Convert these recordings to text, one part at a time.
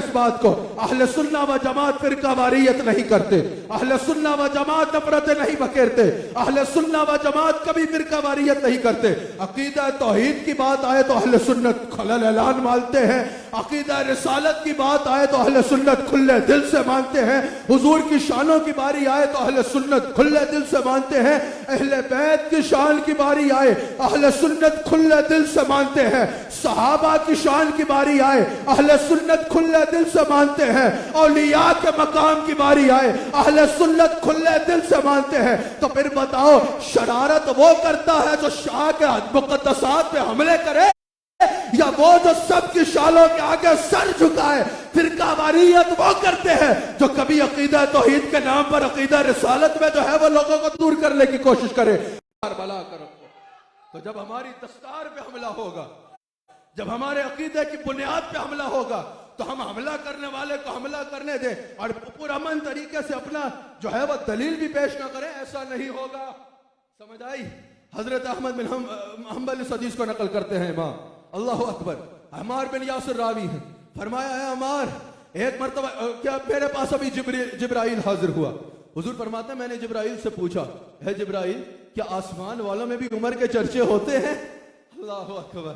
इस बात को, अहले सुन्ना व जमात फिरका वारियत नहीं करते, अहले सुन्ना व जमात नफरतें नहीं बखेरते, अहले सुन्ना व जमात कभी फिरका वारियत नहीं करते। अकीदा तौहीद की बात आए तो अहले सुन्नत खलल ऐलान मानते हैं, अकीदा रिसालत की बात आए तो अहले सुन्नत खुले दिल से मानते हैं, हुजूर की शानों की बारी आए तो अहले सुन्नत खुले दिल से मानते हैं, अहले बैत की शान की बारी आए अहले सुन्नत खुले दिल से मानते हैं, सहाबा की शान की बारी आए अहले सुन्नत खुले दिल से मानते हैं, औलिया के मकाम की बारी आए अहले सुन्नत खुले दिल से मानते हैं। तो फिर बताओ शरारत वो करता है जो शाह के मुक़द्दसात पे हमले करे, या वो जो सबकी शालों के आगे सर झुकाए? फिरका वारियत वो करते हैं जो कभी अकीदा तौहीद के नाम पर अकीदा रिसालत में जो है वो लोगों को दूर करने की कोशिश करे। भला करो। तो जब हमारी दस्तार पे हमला होगा, जब हमारे अकीदे की बुनियाद पे हमला होगा, तो हम हमला करने वाले को हमला करने दें और पुरअमन तरीके से अपना जो है वो दलील भी पेश ना करें, ऐसा नहीं होगा। समझ आई? हजरत अहमद बिन हम्बल इस हदीस को नकल करते हैं इमाम, अल्लाह अकबर। अम्मार बिन यासिर रावी है, फरमाया है अम्मार एक मरतबा क्या मेरे पास अभी जिब्राइल हाजिर हुआ। हुजूर फरमाते हैं मैंने जिब्राइल से पूछा, है जिब्राइल क्या आसमान वालों में भी उमर के चर्चे होते हैं? अल्लाह अकबर,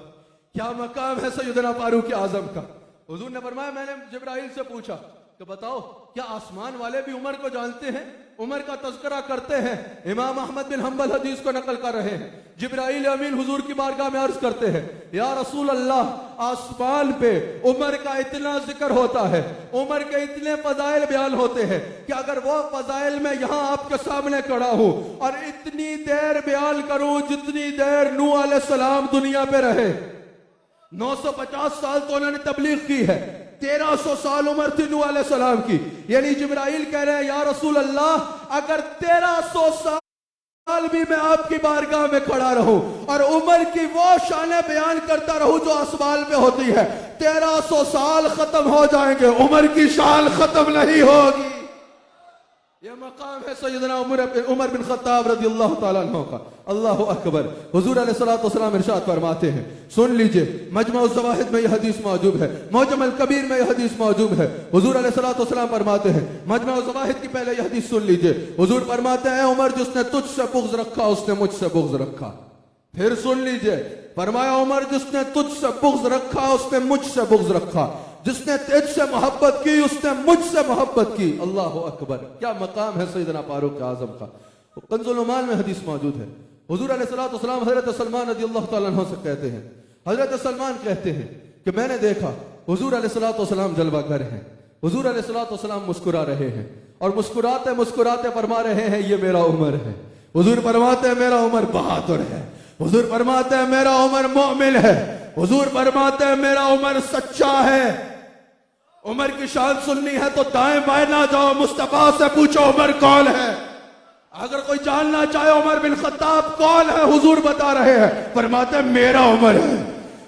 क्या मकाम है सैयदना फारूक आजम का। हुजूर ने फरमाया मैंने जिब्राइल से पूछा कि बताओ क्या आसमान वाले भी उमर को जानते हैं, उमर का तज़किरा करते हैं? इमाम अहमद बिन हम्बल हदीस को नकल कर रहे हैं। जिब्राइल अमीन हुजूर की बारगाह में अर्ज करते हैं, या रसूल अल्लाह, आसमान पे उमर का इतना जिक्र होता है, उमर के इतने फजाइल बयान होते हैं कि अगर वो फजाइल में यहाँ आपके सामने खड़ा हूं और इतनी देर बयान करूं जितनी देर नूह अलैहिस्सलाम दुनिया पे रहे, 950 साल तो उन्होंने तबलीग की है, 1300 साल उम्र थी नूह अलैहिस्सलाम की। यानी जिब्राइल कह रहे हैं या रसूल अल्लाह, अगर 1300 साल भी मैं आपकी बारगाह में खड़ा रहूं और उम्र की वो शाने बयान करता रहूं जो आसमान में होती है, 1300 साल खत्म हो जाएंगे, उम्र की शान खत्म नहीं होगी। यह मकाम है सैयदना उमर बिन खत्ताब रज़ियल्लाहु ताला अन्हु का। अल्लाह अकबर। हुजूर अलैहिस्सलातु वस्सलाम इरशाद फरमाते हैं, सुन लीजिए, मजमुअ ज़वाहिद में यह हदीस मौजूद है, मुअज्जम अल कबीर में यह हदीस मौजूद है। हुजूर अलैहिस्सलातु वस्सलाम फरमाते हैं, मजमुअ ज़वाहिद की पहले यह हदीस सुन लीजिए। हुजूर फरमाते हैं उमर जिसने तुझसे बुग़्ज़ रखा उसने मुझसे बुग़्ज़ रखा। फिर सुन लीजिए, फरमाया उमर जिसने तुझसे बुग़्ज़ रखा उसने मुझसे बुग़्ज़ रखा, जिसने तुझसे मोहब्बत की उसने मुझसे मोहब्बत की। अल्लाह अकबर, क्या मकाम है सैयदना फारूक आज़म का। कंज़ुल उम्माल में हदीस मौजूद है। हुजूर अलैहिस्सलातु वस्सलाम हज़रत सलमान रज़ियल्लाहु ताला अन्हु से कहते हैं, हज़रत सलमान कहते हैं कि मैंने देखा हुजूर अलैहिस्सलातु वस्सलाम जलवागर हैं, हुजूर अलैहिस्सलातु वस्सलाम मुस्कुरा रहे हैं और मुस्कुराते मुस्कुराते फरमा रहे हैं ये मेरा उमर है। हुजूर फरमाते हैं मेरा उमर बहादुर है, हुजूर फरमाते हैं मेरा उमर मोमिन है, हुजूर फरमाते हैं मेरा उमर सच्चा है। उमर की शान सुननी है तो दाएं बाएं ना जाओ, मुस्तफा से पूछो उमर कौन है। अगर कोई जानना चाहे उमर बिन खत्ताब कौन है, हुजूर बता रहे हैं, फरमाते हैं मेरा उमर है,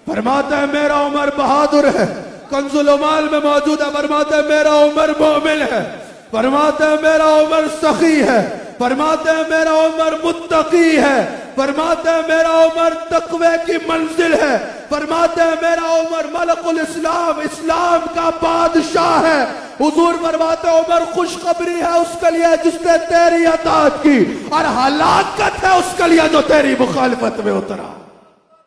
फरमाते हैं मेरा उमर बहादुर है। कंजुल उमाल में मौजूद है, फरमाते हैं मेरा उमर मोमिन है, फरमाते हैं मेरा उमर सखी है, फरमाते हैं मेरा उमर मुत्तकी है, फरमाते हैं मेरा उमर तकवे की मंजिल है, फरमाते हैं मेरा उमर मलकुल इस्लाम, इस्लाम का बादशाह है। हुजूर फरमाते हैं उमर खुशखबरी है उसके लिए जिसने तेरी अताअत की और हलाकत है उसके लिए जो तेरी मुखालिफत में उतरा।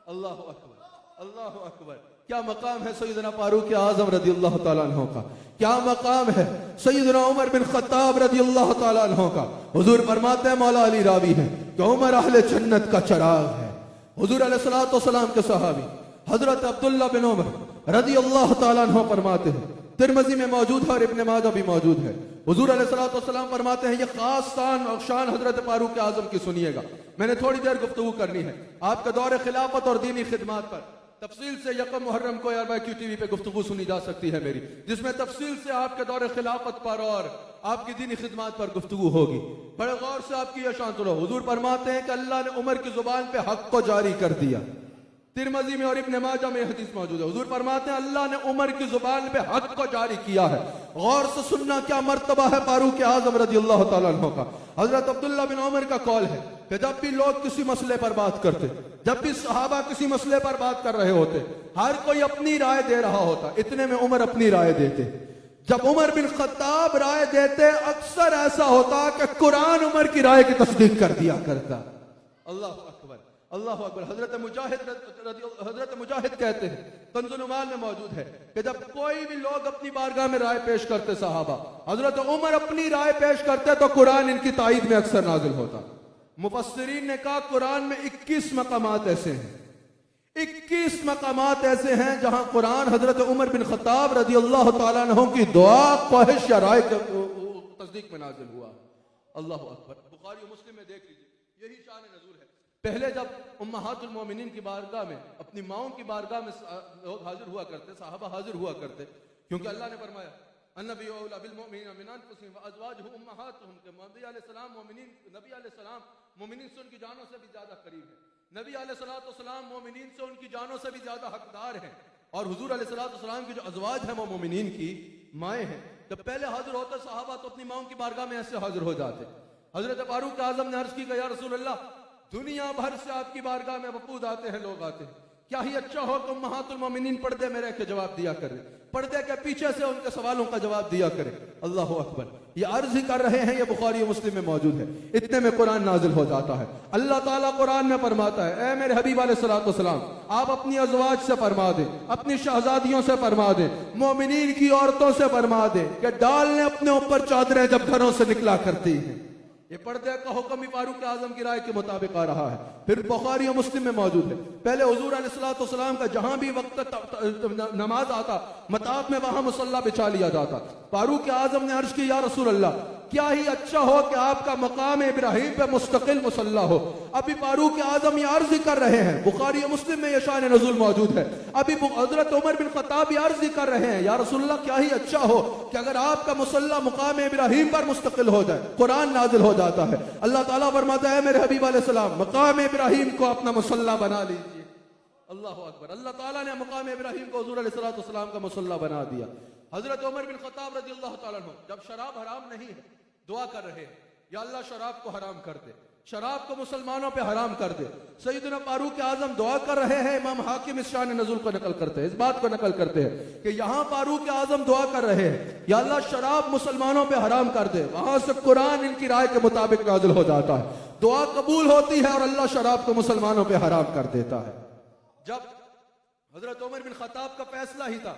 अल्लाह अकबर, अल्लाह अकबर। क्या मकाम है सैयदना फारूक आज़म रज़ियल्लाहु ताला अन्हु का, क्या मकाम है सैयदना उमर बिन खत्ताब रज़ियल्लाहु ताला अन्हु का। हुजूर फरमाते हैं मौला अली रावी है कि उमर अहले जन्नत का चिराग है। हुजूर अलैहिस्सलातु वस्सलाम के सहाबी हजरत अब्दुल्ला बिन उमर रज़ियल्लाहु ताला अन्हु फरमाते हैं, तिरमिज़ी में मौजूद है और इब्न माजा भी मौजूद है। हुजूर अलैहिस्सलातु वस्सलाम फरमाते हैं ये खास शान और शान हजरत फारूक आज़म की सुनिएगा। मैंने थोड़ी देर गुफ्तगू करनी है आपका दौर खिलाफत और दीनी खिदमत पर। तफसील से यकम मुहर्रम को यारबाक्यू टीवी पे गुफ्तगू सुनी जा सकती है मेरी, जिसमें तफसील से आपके दौर खिलाफत पर और आपकी दीनी खिदमत पर गुफ्तगू होगी। बड़े गौर से आपकी यह शान सुनो। हुजूर फरमाते हैं कि अल्लाह ने उमर की जुबान पे हक को जारी कर दिया, तिरमिज़ी में और इब्न माजा में हदीस मौजूद है। हुजूर फरमाते हैं अल्लाह ने उमर की जुबान पे हक को जारी किया है। गौर से सुनना क्या मर्तबा है फारूक आज़म रज़ियल्लाहु ताला अन्हु का। हजरत अब्दुल्ला बिन उमर का कौल है कि जब भी लोग किसी मसले पर बात करते, जब भी सहाबा किसी मसले पर बात कर रहे होते, हर कोई अपनी राय दे रहा होता, इतने में उमर अपनी राय देते। जब उमर बिन खत्ताब राय देते अक्सर ऐसा होता कि कुरान उमर की राय की तस्दीक कर दिया करता। अल्लाह अकबर, अल्लाह अकबर। हजरत मुजाहिद कहते हैं, कंज़ुल उमाल में मौजूद है कि जब कोई भी लोग अपनी बारगाह में राय पेश करते सहाबा, हजरत उमर अपनी राय पेश करते तो कुरान इनकी ताईद में अक्सर नाजिल होता। मुफस्सिरीन ने कहा कुरान में 21 मकामात ऐसे हैं, 21 मकामात ऐसे हैं जहां कुरान हजरत उमर बिन खत्ताब रज़ियल्लाहु ताला अन्हु की दुआ, ख्वाहिश या राय के तस्दीक में नाजिल हुआ। अल्लाह अकबर। बुखारी और मुस्लिम में देख लीजिए, यही शान नज़ूल है। पहले जब उम्महातुल मोमिनीन की बारगाह में, अपनी माओं की बारगाह में लोग हाजिर हुआ करते, साहबा हाजिर हुआ करते, क्योंकि अल्लाह ने फरमाया अन्नबी औला बिल मुमिनीन मिन अनफुसिहिम व अज़वाजुहुम उम्महातुहुम, के नबी अलैहिस्सलाम मोमिनीन से उनकी जानों से भी ज्यादा करीब है। नबी अलैहिस्सलाम मोमिनीन से उनकी जानों से भी ज्यादा हकदार हैं। और हुजूर अलैहिस्सलाम की जो अज़वाज है वो मोमिनीन की माएँ हैं। जब पहले हाजिर होते सहाबा तो अपनी माओं की बारगाह में ऐसे हाजिर हो जाते। हजरत फारूक आज़म ने अर्ज की या रसूल अल्लाह, दुनिया भर से आपकी बारगाह में वफूद आते हैं, लोग आते हैं, क्या ही अच्छा हो कि उम्महातुल मोमिनीन पर्दे में रह के जवाब दिया करे, पर्दे के पीछे से उनके सवालों का जवाब दिया करे। अल्लाह अकबर। ये अर्ज ही कर रहे हैं, ये बुखारी और मुस्लिम में मौजूद है। इतने में कुरान नाजिल हो जाता है। अल्लाह ताला कुरान में फरमाता है, ए मेरे हबीब अलैहिस्सलातु वस्सलाम, आप अपनी अज़वाज से फरमा दें, अपनी शहजादियों से फरमा दें, मोमिनीन की औरतों से फरमा दें कि डालने अपने ऊपर चादरें जब घरों से निकला करती हैं। ये पर्दे का हुक्म भी फारूक आजम की राय के मुताबिक आ रहा है। फिर बुखारी और मुस्लिम में मौजूद है, पहले हुजूर अलैहिस्सलातु वस्सलाम का जहां भी वक्त नमाज आता, मताब में वहां मुसल्ला बिछा लिया जाता। फारूक आजम ने अर्ज की या रसूल अल्लाह, क्या ही अच्छा हो कि आपका मकाम इब्राहिम पे मुस्तकिल मुसल्ला हो। अभी फारूक आजम ये अर्ज कर रहे हैं, बुखारी और मुस्लिम में ये शान नज़ूल मौजूद है। अभी हजरत उमर बिन खत्ताब अर्ज कर रहे हैं, या रसूल अल्लाह, क्या ही अच्छा हो कि अगर आपका मुसल्ला मकाम इब्राहिम पर मुस्तकिल हो जाए। कुरान नाजिल हो जाता है। अल्लाह ताला फरमाता है, मेरे हबीब अलैहिस्सलाम, मकाम इब्राहिम को अपना मुसल्ला बना लीजिए। अल्लाह अकबर। अल्लाह ताला ने मकाम इब्राहिम को हुजूर अलैहिस्सलातु वस्सलाम का मुसल्ला बना दिया। हजरत उमर बिन खत्ताब रज़ियल्लाहु ताला अन्हु जब शराब हराम नहीं है, दुआ कर रहे हैं, या अल्लाह शराब को हराम कर दे, शराब को मुसलमानों पे हराम कर दे। सैयदना फारूक आजम दुआ कर रहे हैं। इमाम हाकिम इस शान नज़ूल को नकल करते हैं, इस बात को नकल करते हैं कि यहाँ फारूक आजम दुआ कर रहे हैं, या अल्लाह शराब मुसलमानों पे हराम कर दे। वहां से कुरान इनकी राय के मुताबिक नाजिल हो जाता है, दुआ कबूल होती है और अल्लाह शराब को मुसलमानों पे हराम कर देता है। जब हजरत उमर बिन खत्ताब का फैसला ही था,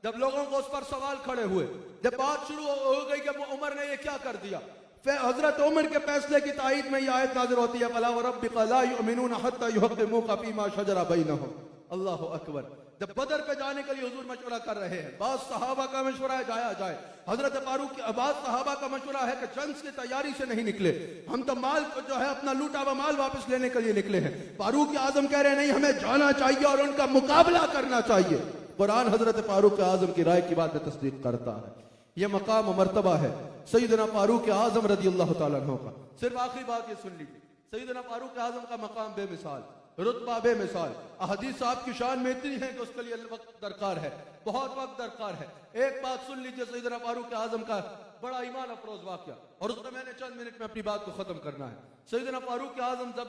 जब लोगों को उस पर सवाल खड़े हुए, जब बात शुरू हो गई कि उमर ने ये क्या कर दिया, हजरत उमर के फैसले की तायीद में ये आयत नाज़िल होती है, फला व रब्बिका ला युमिनूना हत्ता युहक्किमूका फीमा शजरा बैनहुम। अल्लाह अकबर। जब बदर पे जाने के लिए हुजूर मशवरा कर रहे हैं, बाद सहाबा का मशवरा है जाया जाए, हजरत फारूक बाद सहाबा का मशवरा है कि जंग की तैयारी से नहीं निकले, हम तो माल जो है अपना लूटा हुआ माल वापस लेने के लिए निकले हैं। फारूक आजम कह रहे हैं, नहीं, हमें जाना चाहिए और उनका मुकाबला करना चाहिए। कुरान हजरत फारूक आजम की राय की बात तस्दीक करता है। यह मकाम मर्तबा है सैयदना फारूक आजम रज़ियल्लाहु ताला अन्हु का। सिर्फ आखिरी बात ये सुन लीजिए, सैयदना फारूक आजम का मकाम बेमिसाल, रुतबा बेमिसाल। अहदीस आपकी शान में इतनी है कि उसके लिए वक्त दरकार है, बहुत वक्त दरकार है। एक बात सुन लीजिए सैयदना फारूक आजम का बड़ा ईमान अफरोज वाक़या, और उसमें मैंने चंद मिनट में अपनी बात को खत्म करना है। सैयदना फारूक आजम जब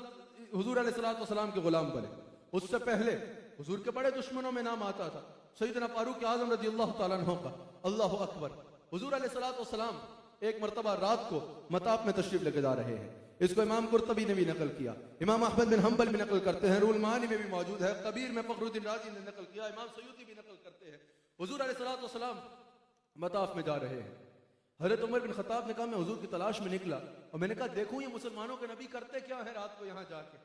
हुजूर अलैहिस्सलातु वस्सलाम के गुलाम बने, उससे पहले हुजूर के बड़े दुश्मनों में नाम आता था सैयदना फारूक आजम रज़ियल्लाहु ताला अन्हु का। अल्लाह अकबर। हुजूर अलैहिस्सलातु वस्सलाम एक मरतबा रात को मताब में तशरीफ लेके जा रहे हैं। इसको इमाम कुर्तबी ने भी नकल किया, इमाम अहमद बिन हम्बल भी नकल करते हैं, रूहुल मानी में भी मौजूद है, कबीर में फखरुद्दीन राजी ने नकल किया, इमाम सयूती भी नकल करते हैं। हुजूर अलैहिस्सलातु वस्सलाम मताफ में जा रहे हैं। हज़रत उमर बिन खत्ताब ने कहा, मैं हुजूर की तलाश में निकला और मैंने कहा देखूं ये मुसलमानों के नबी करते क्या है रात को यहाँ जाके।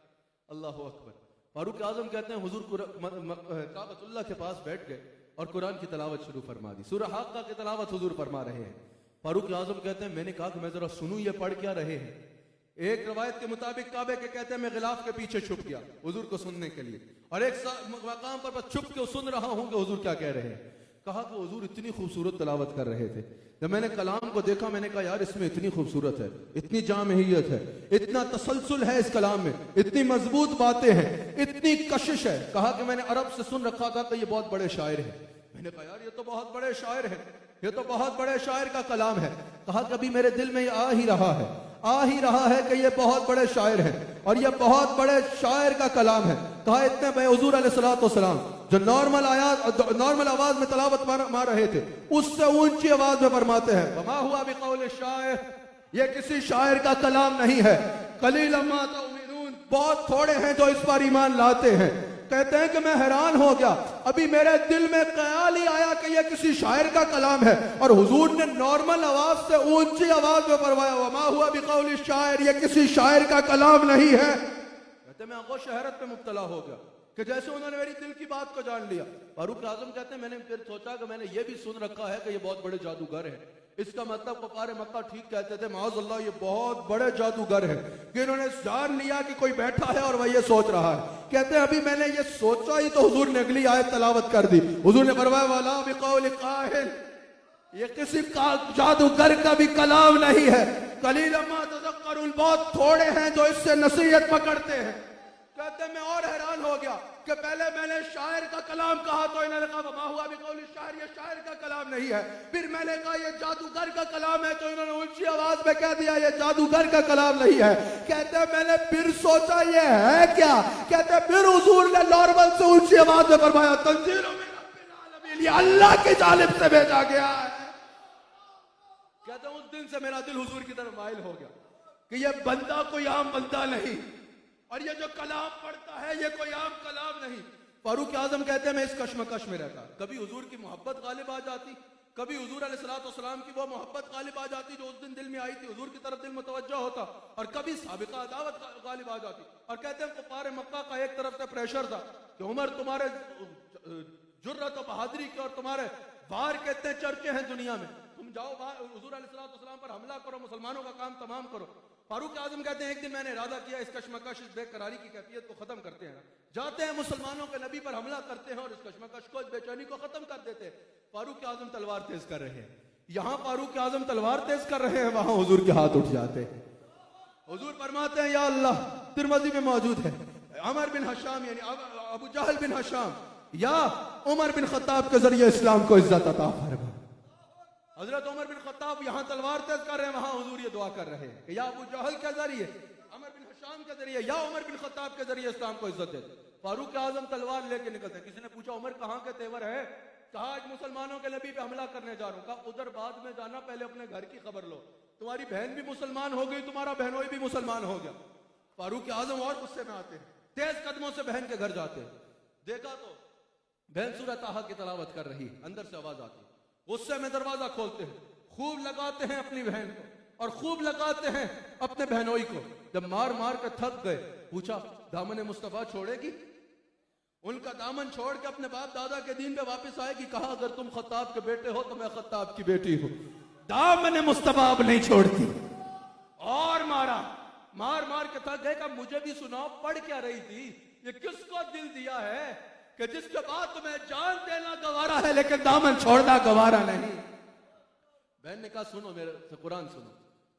अल्लाह अकबर। फारूक आजम कहते हैं हुजूर काबतुल्लाह के पास बैठ गए और कुरान की तलावत शुरू फरमा दी। सूरह हाक़ा की तलावत हुजूर फरमा रहे हैं। फारूक आजम कहते हैं, मैंने कहा कि मैं जरा सुनूं ये पढ़ क्या रहे हैं। एक रवायत के मुताबिक काबे के कहते हैं मैं गिलाफ के पीछे छुप गया हुजूर को सुनने के लिए, और एक मकाम पर बस छुप के सुन रहा हूं कि हुजूर क्या कह रहे हैं। कहा कि हुजूर इतनी खूबसूरत तिलावत कर रहे थे। जब मैंने कलाम को देखा मैंने कहा यार इसमें इतनी खूबसूरत है, इतनी जामहियत है, इतना तसलसल है इस कलाम में, इतनी मजबूत बातें हैं, इतनी कशिश है। कहा कि मैंने अरब से सुन रखा था कि ये बहुत बड़े शायर हैं। मैंने कहा यार ये तो बहुत बड़े शायर हैं, ये तो बहुत बड़े शायर का कलाम है। कहा कभी मेरे दिल में आ ही रहा है कि ये बहुत बड़े शायर हैं और ये बहुत बड़े शायर का कलाम है। कहा इतने में हुजूर अलैहिस्सलातु वस्सलाम जो नॉर्मल आवाज में तलावत मार रहे थे उससे ऊंची आवाज में फरमाते हैं वमा हुआ बिकौल शायर, ये किसी शायर का कलाम नहीं है। कलीलन मा तुमिनून, बहुत थोड़े हैं जो इस पर ईमान लाते हैं। कहते हैं कि मैं हैरान हो गया, अभी मेरे दिल में ख्याल ही आया कि यह किसी शायर का कलाम है और हुजूर ने नॉर्मल आवाज से ऊंची आवाज में फरमाया वमा हुआ बिकौल शायर, यह किसी शायर का कलाम नहीं है। कहते मैं आगो शहरत में मुब्तला हो गया कि जैसे उन्होंने मेरी दिल की बात को जान लिया। फारूक आजम कहते हैं मैंने फिर सोचा कि मैंने ये भी सुन रखा है कि ये बहुत बड़े जादूगर हैं। इसका मतलब कुफार मक्का ठीक कहते थे माअज़ल्लाह ये बहुत बड़े जादूगर हैं कि इन्होंने जान लिया कि कोई बैठा है और वह ये सोच रहा है। कहते हैं अभी मैंने ये सोचा ही तो हुजूर ने अगली आयत तलावत कर दी। हुजूर ने फरमाया वला बिकौल काहिन, ये किसी जादूगर का भी कलाम नहीं है। कलीलन मा तज़क्करून, बहुत थोड़े हैं जो इससे नसीहत पकड़ते हैं। कहते मैं और हैरान हो गया कि पहले मैंने शायर का कलाम कहा तो इन्होंने कहा वमा हुआ बिकौल शायर, ये शायर का कलाम नहीं है। फिर मैंने कहा ये जादूगर का कलाम है तो इन्होंने ऊंची आवाज में कह दिया ये जादूगर का कलाम नहीं है। कहते मैंने फिर सोचा ये है क्या। कहते फिर हुजूर ने नॉर्मल से ऊंची आवाज में फरमाया तंजीलुम मिन रब्बिल आलमीन, ये अल्लाह की जानिब से भेजा गया है। कहते उस दिन से मेरा दिल हुजूर की तरफ माइल हो गया कि ये बंदा कोई आम बंदा नहीं और ये जो कलाम पढ़ता है ये कोई आम कलाम नहीं। फारूक आजम कहते हैं मैं इस कश्मकश में रहता, कभी हुजूर की मोहब्बत गालिब आ जाती, कभी हुजूर अलैहिस्सलाम की वो मोहब्बत गालिब आ जाती जो उस दिन दिल में आई थी, हुजूर की तरफ दिल मुतवज्जह होता, और कभी साबिका अदावत गालिब आ जाती। और कहते हैं कुफार मक्का का एक तरफ से प्रेशर था कि उमर तुम्हारे जुर्रत और बहादुरी के और तुम्हारे वार के इतने चर्चे हैं दुनिया में, तुम जाओ हुजूर अलैहिस्सलाम पर हमला करो, मुसलमानों का काम तमाम करो। फारूक आजम कहते हैं एक दिन मैंने इरादा किया इस कश्मकश इस बेकरारी की कैफियत को खत्म करते हैं, जाते हैं मुसलमानों के नबी पर हमला करते हैं और इस कश्मकश को इस बेचैनी को खत्म कर देते हैं। फारूक आजम तलवार तेज कर रहे हैं, यहाँ फारूक आजम तलवार तेज कर रहे हैं, वहां हुजूर के हाथ उठ जाते हैं। हुजूर फरमाते हैं या अल्लाह, तिरमिज़ी में मौजूद है अमर बिन हशाम यानी अबू जहल बिन हशाम या उमर बिन खत्ताब के जरिए इस्लाम को इज्जत अता फरमा। हजरत उमर बिन खत्ताब यहाँ तलवार तेज कर रहे हैं, वहां हुजूर ये दुआ कर रहे हैं कि या अबू जहल के जरिए, अमर बिन हशाम के जरिए या उमर बिन खत्ताब के जरिए इस्लाम को इज्जत दे। फारूक आजम तलवार लेके निकलते हैं। किसी ने पूछा उमर कहाँ के तेवर है, कहा आज मुसलमानों के नबी पे हमला करने जा रहा हूँ। कहा उधर बाद में जाना, पहले अपने घर की खबर लो, तुम्हारी बहन भी मुसलमान हो गई, तुम्हारा बहनोई भी मुसलमान हो गया। फारूक आजम और गुस्से में आते हैं, तेज कदमों से बहन के घर जाते हैं। देखा तो बहन सूरह ताहा की तलावत कर रही, अंदर से आवाज आती, गुस्से में दरवाजा खोलते हैं, खूब लगाते हैं अपनी बहन को और खूब लगाते हैं अपने बहनोई को। जब मार मार कर थक गए, पूछा दामन मुस्तफा छोड़ेगी, उनका दामन छोड़ के अपने बाप दादा के दीन पे वापस आएगी। कहा अगर तुम खत्ताब के बेटे हो तो मैं खत्ताब की बेटी हूं। दामन मुस्तफा अब नहीं छोड़ती और मारा, मार मार के थक गए। का मुझे भी सुनाओ पढ़ क्या रही थी, ये किसको दिल दिया है कि जिसके बाद तुम्हें जान देना गवारा है लेकिन दामन छोड़ना गवारा नहीं। बहन ने कहा सुनो मेरे से कुरान सुनो।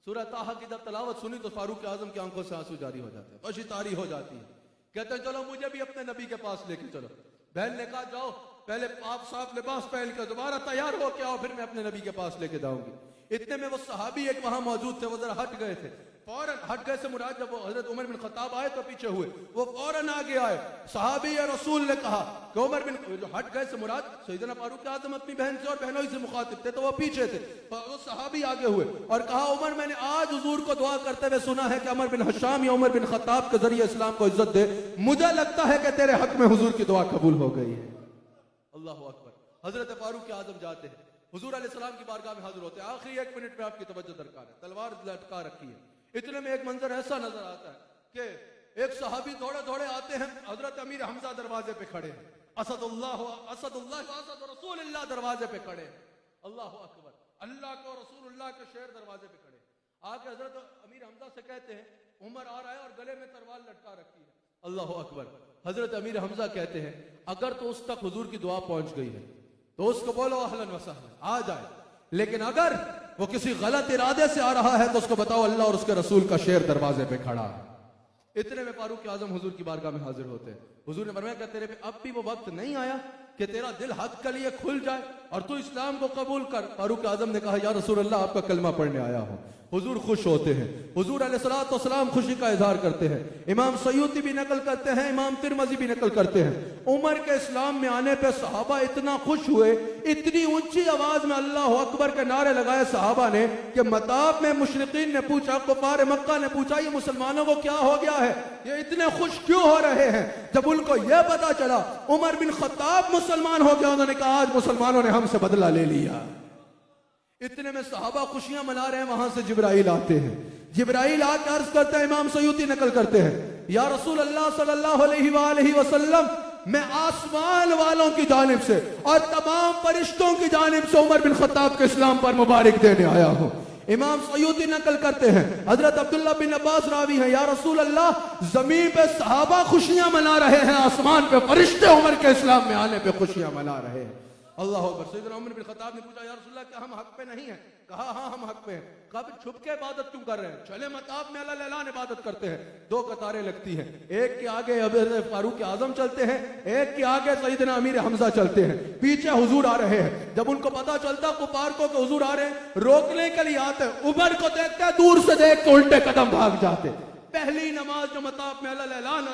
सूरह ताहा की जब तलावत सुनी तो फारूक आजम की आंखों से आंसू जारी हो जाते हैं, खुशी तारी हो जाती है। कहते हैं चलो मुझे भी अपने नबी के पास लेके चलो। बहन ने कहा जाओ, पहले आप साफ लिबास पहन कर दोबारा तैयार हो के आओ, फिर मैं अपने नबी के पास लेके जाऊंगी। इतने में वो सहाबी एक वहां मौजूद थे, वो जरा हट गए थे। फौरन हट गए से मुराद जब हजरत उमर बिन खत्ताब आए तो पीछे हुए, वो फौरन आगे आए। सहाबी या रसूल ने कहा कि उमर बिन, जो हट गए से मुराद सैयदना फारूक आजम अपनी बहन से और बहनों से मुखातिब थे तो वो पीछे थे। वो सहाबी आगे हुए और कहा उमर मैंने आज हुजूर को दुआ करते हुए सुना है कि अमर बिन हशाम या उमर बिन खत्ताब के जरिए इस्लाम को इज्जत दे, मुझे लगता है कि तेरे हक में हुजूर की दुआ कबूल हो गई है। अल्लाह अकबर। हजरत फारूक आजम जाते हैं, हुजूर अलैहिस्सलाम की बारगाह में हाजिर होते हैं। आखिरी 1 मिनट में आपकी तवज्जो दरकार है, तलवार लटका रखी है। इतने में एक मंजर ऐसा नजर आता है कि एक सहाबी दौड़े दौड़े आते हैं, हजरत अमीर हमजा दरवाजे पे खड़े हैं, असदुल्लाह असद रसूलुल्लाह दरवाजे पे खड़े हैं। अल्लाह अकबर, अल्लाह को रसूलुल्लाह के शेर दरवाजे पे खड़े। आके हजरत अमीर हमजा से कहते हैं उमर आ रहा है और गले में तलवार लटका रखी है। अल्लाह अकबर। हजरत अमीर हमजा कहते हैं अगर तो उस तक हुजूर की दुआ पहुंच गई है तो उसको बोलो अहलन व सहलन, आ जाए। लेकिन अगर वो किसी गलत इरादे से आ रहा है तो उसको बताओ अल्लाह और उसके रसूल का शेर दरवाजे पे खड़ा है। इतने में फारूक आजम हुजूर की बारगाह में हाजिर होते हैं। हुजूर ने फरमाया तेरे पे अब भी वो वक्त नहीं आया कि तेरा दिल हक के लिए खुल जाए और तू इस्लाम को कबूल कर। फारूक आजम ने कहा या रसूल अल्लाह आपका कलमा पढ़ने आया हूं। हुजूर खुश होते हैं। हुजूर अलैहिस्सलातु वस्सलाम खुशी का इजहार करते हैं। इमाम सयूती भी नकल करते हैं, इमाम तिरमिज़ी भी नकल करते हैं। उमर के इस्लाम में आने पे सहाबा इतना खुश हुए, इतनी ऊंची आवाज में अल्लाह अकबर के नारे लगाए सहाबा ने कि मताब में मुशरिकीन ने पूछा, कुफार मक्का ने पूछा ये मुसलमानों को क्या हो गया है, ये इतने खुश क्यों हो रहे हैं। जब उनको यह पता चला उमर बिन खत्ताब मुसलमान हो गया, उन्होंने कहा आज मुसलमानों ने हमसे बदला ले लिया। इतने में सहाबा खुशियां मना रहे हैं, वहां से जिब्राइल आते हैं। जिब्राइल आकर अर्ज करते हैं, इमाम सयूती नकल करते हैं, या रसूल अल्लाह सल्लल्लाहु अलैहि वसल्लम मैं आसमान वालों की जानिब से और तमाम फरिश्तों की जानिब से उमर बिन खत्ताब के इस्लाम पर मुबारक देने आया हूं। इमाम सयूती नकल करते हैं, हजरत अब्दुल्ला बिन अब्बास रावी हैं, या रसूल अल्लाह जमीन पे सहाबा खुशियां मना रहे हैं, आसमान पे फरिश्ते उमर के इस्लाम में आने पे खुशियां मना रहे हैं। अल्लाह अकबर। सैयदना उमर बिन खत्ताब ने पूछा या रसूल अल्लाह क्या हम हक पे नहीं हैं? कहा हाँ हम हक पे हैं। कब छुप के इबादत क्यों कर रहे हैं? चले मताब में अल्लाह ऐलान इबादत करते हैं। दो कतारें लगती हैं, एक के आगे फारूक आजम चलते हैं, एक के आगे सैयदना अमीर हमजा चलते हैं, पीछे हुजूर आ रहे हैं। जब उनको पता चलता कुफार को कि हुजूर आ रहे हैं, रोकने के लिए आते हैं, उमर को देखते हैं, दूर से देख के उल्टे कदम भाग जाते। पहली नमाज जो मताब में ऐलान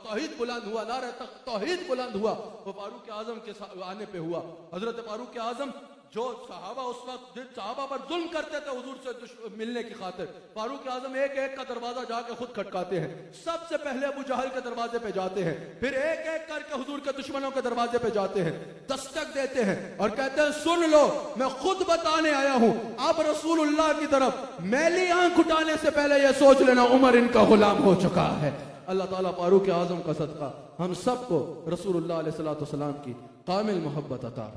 तौहीद बुलंद हुआ, नारा तौहीद बुलंद हुआ, वो फारूक आजम के आने पे हुआ। हजरत फारूक आजम जो सहाबा उस वक्त जिन सहाबा पर जुल्म करते थे हुजूर से मिलने की खातिर, फारूक आजम एक एक का दरवाजा जाके खुद खटकाते हैं। सबसे पहले अबू जहल के दरवाजे पे जाते हैं, फिर एक एक करके हुजूर के दुश्मनों के दरवाजे पे जाते हैं, दस्तक देते हैं और कहते हैं सुन लो मैं खुद बताने आया हूं। अब रसूलुल्लाह की तरफ मैली आंख उठाने से पहले यह सोच लेना उमर इनका गुलाम हो चुका है। अल्लाह ताला फारूक आजम का सदका हम सबको रसूलुल्लाह अलैहिस्सलातु वस्सलाम की कामिल मोहब्बत अता